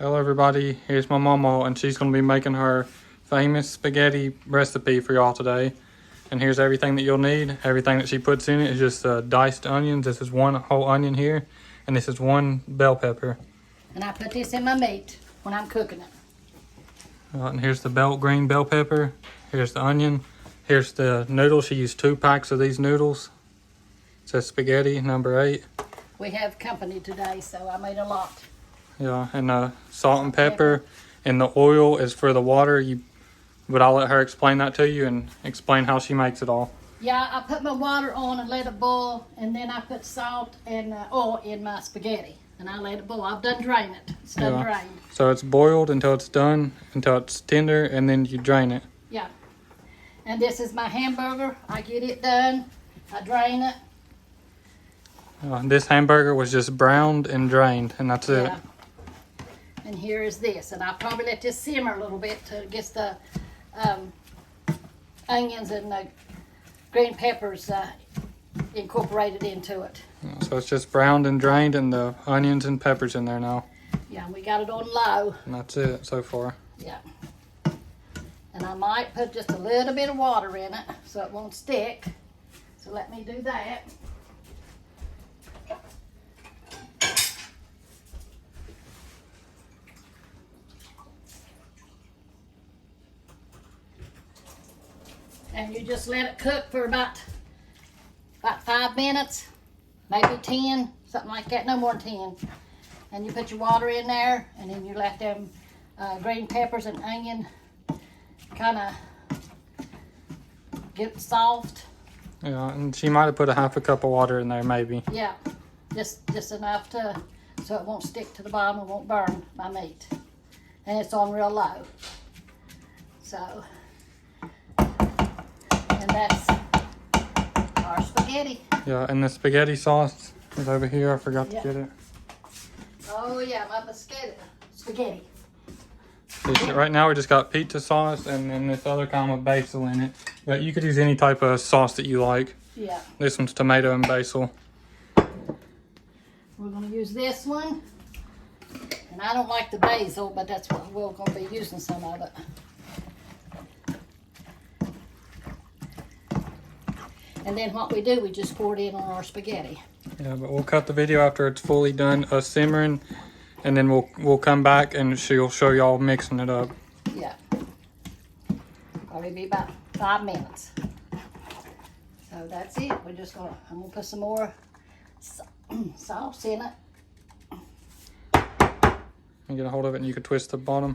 Hello everybody, here's my mama and she's going to be making her famous spaghetti recipe for y'all today. And here's everything that you'll need. Everything that she puts in it is just diced onions. This is one whole onion here and this is one bell pepper. And I put this in my meat when I'm cooking it. And here's the green bell pepper. Here's the onion. Here's the noodles. She used 2 packs of these noodles. It says spaghetti number 8. We have company today, so I made a lot. Yeah, and salt and pepper, and the oil is for the water. But I'll let her explain that to you and explain how she makes it all. Yeah, I put my water on and let it boil, and then I put salt and oil in my spaghetti, and I let it boil. I've done drained it. It's done drained. So it's boiled until it's done, until it's tender, and then you drain it. Yeah. And this is my hamburger. I get it done. I drain it. This hamburger was just browned and drained, and that's it. And here is this, and I'll probably let this simmer a little bit to get the onions and the green peppers incorporated into it. So it's just browned and drained and the onions and peppers in there now. Yeah, and we got it on low. And that's it so far. Yeah. And I might put just a little bit of water in it so it won't stick. So let me do that. And you just let it cook for about 5 minutes, maybe 10, something like that, no more than 10. And you put your water in there, and then you let them green peppers and onion kind of get soft. Yeah, and she might have put a half a cup of water in there, maybe. Yeah, just enough so it won't stick to the bottom and won't burn my meat. And it's on real low. So. And that's our spaghetti. Yeah, and the spaghetti sauce is over here. I forgot to get it. Oh yeah, my spaghetti. Right now we just got pizza sauce and then this other kind with basil in it. But you could use any type of sauce that you like. Yeah. This one's tomato and basil. We're going to use this one. And I don't like the basil, but that's what we're going to be using some of it. And then what we do, we just pour it in on our spaghetti. Yeah, but we'll cut the video after it's fully done simmering, and then we'll come back and she'll show y'all mixing it up. Yeah. Probably be about 5 minutes. So that's it. I'm gonna put some more sauce in it. You get a hold of it and you can twist the bottom.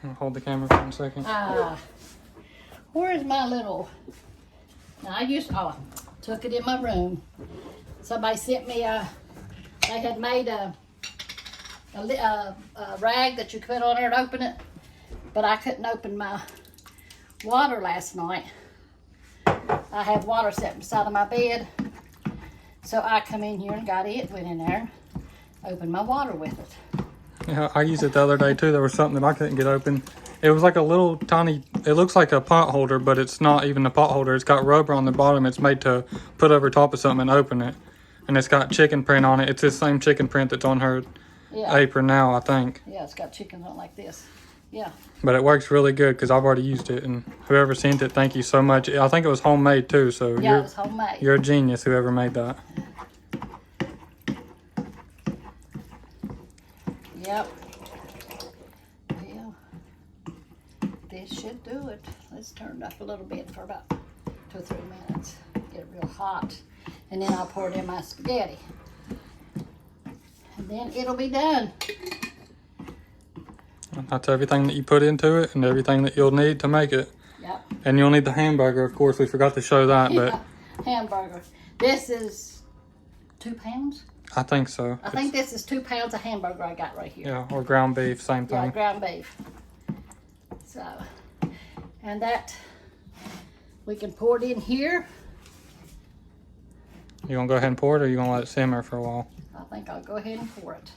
I'll hold the camera for 1 second. Where's my little? Now took it in my room. Somebody sent me they had made a rag that you could put on there and open it, but I couldn't open my water last night. I had water set beside of my bed, so I come in here and got it, went in there, opened my water with it. Yeah, I used it the other day too. There was something that I couldn't get open. It was like a little tiny, it looks like a pot holder, but it's not even a pot holder. It's got rubber on the bottom. It's made to put over top of something and open it. And it's got chicken print on it. It's the same chicken print that's on her apron now, I think. Yeah, it's got chickens on it like this. Yeah. But it works really good because I've already used it. And whoever sent it, thank you so much. I think it was homemade too. So yeah, it was homemade. You're a genius, whoever made that. Yep. This should do it. Let's turn it up a little bit for about 2 or 3 minutes. Get it real hot. And then I'll pour it in my spaghetti. And then it'll be done. That's everything that you put into it and everything that you'll need to make it. Yep. And you'll need the hamburger, of course. We forgot to show that, but hamburger. This is 2 pounds? I think so. I think this is 2 pounds of hamburger I got right here. Yeah, or ground beef, same thing. Yeah, ground beef. So, and that, we can pour it in here. You gonna go ahead and pour it, or you gonna let it simmer for a while? I think I'll go ahead and pour it.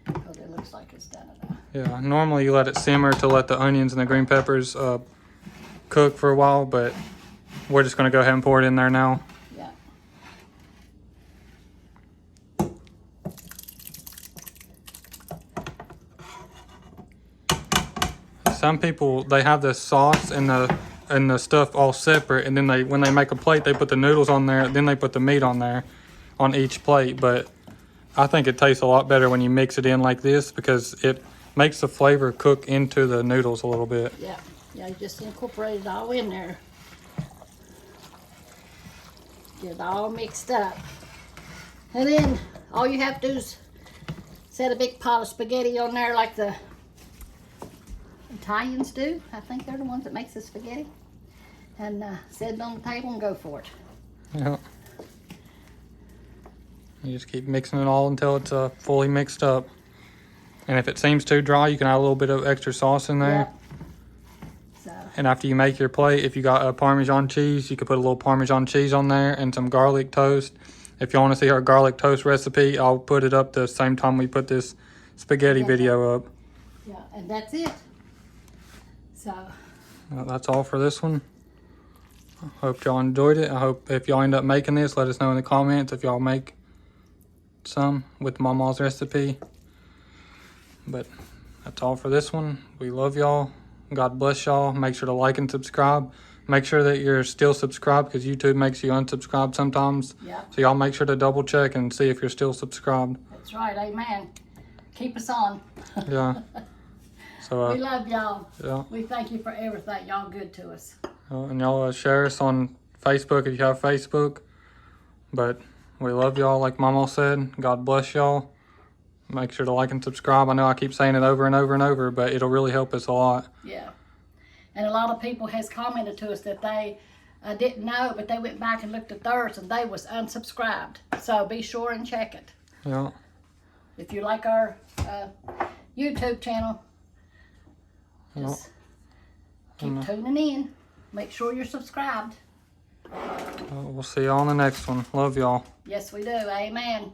Because it looks like it's done enough. Yeah, normally you let it simmer to let the onions and the green peppers cook for a while, but we're just gonna go ahead and pour it in there now. Yeah. some people, they have the sauce and the stuff all separate, and then when they make a plate, they put the noodles on there, then they put the meat on there on each plate. But I think it tastes a lot better when you mix it in like this, because it makes the flavor cook into the noodles a little bit. Yeah, you just incorporate it all in there. Get it all mixed up. And then all you have to do is set a big pot of spaghetti on there like the Italians do. I think they're the ones that makes the spaghetti. And set it on the table and go for it. Yeah. You just keep mixing it all until it's fully mixed up. And if it seems too dry, you can add a little bit of extra sauce in there. Yep. So. And after you make your plate, if you got a Parmesan cheese, you could put a little Parmesan cheese on there and some garlic toast. If you want to see our garlic toast recipe, I'll put it up the same time we put this spaghetti video up. Yeah, and that's it. So. Well, that's all for this one. I hope y'all enjoyed it. I hope if y'all end up making this, let us know in the comments if y'all make some with Mama's recipe. But that's all for this one. We love y'all. God bless y'all. Make sure to like and subscribe. Make sure that you're still subscribed, because YouTube makes you unsubscribe sometimes. Yep. So y'all make sure to double check and see if you're still subscribed. That's right, amen. Keep us on. Yeah. So we love y'all. Yeah. We thank you for everything. Y'all good to us. And y'all share us on Facebook if you have Facebook. But we love y'all, like Mama said. God bless y'all. Make sure to like and subscribe. I know I keep saying it over and over and over, but it'll really help us a lot. Yeah. And a lot of people has commented to us that they didn't know, but they went back and looked at theirs and they was unsubscribed. So be sure and check it. Yeah. If you like our YouTube channel, just keep tuning in. Make sure you're subscribed. We'll see y'all on the next one. Love y'all. Yes, we do. Amen.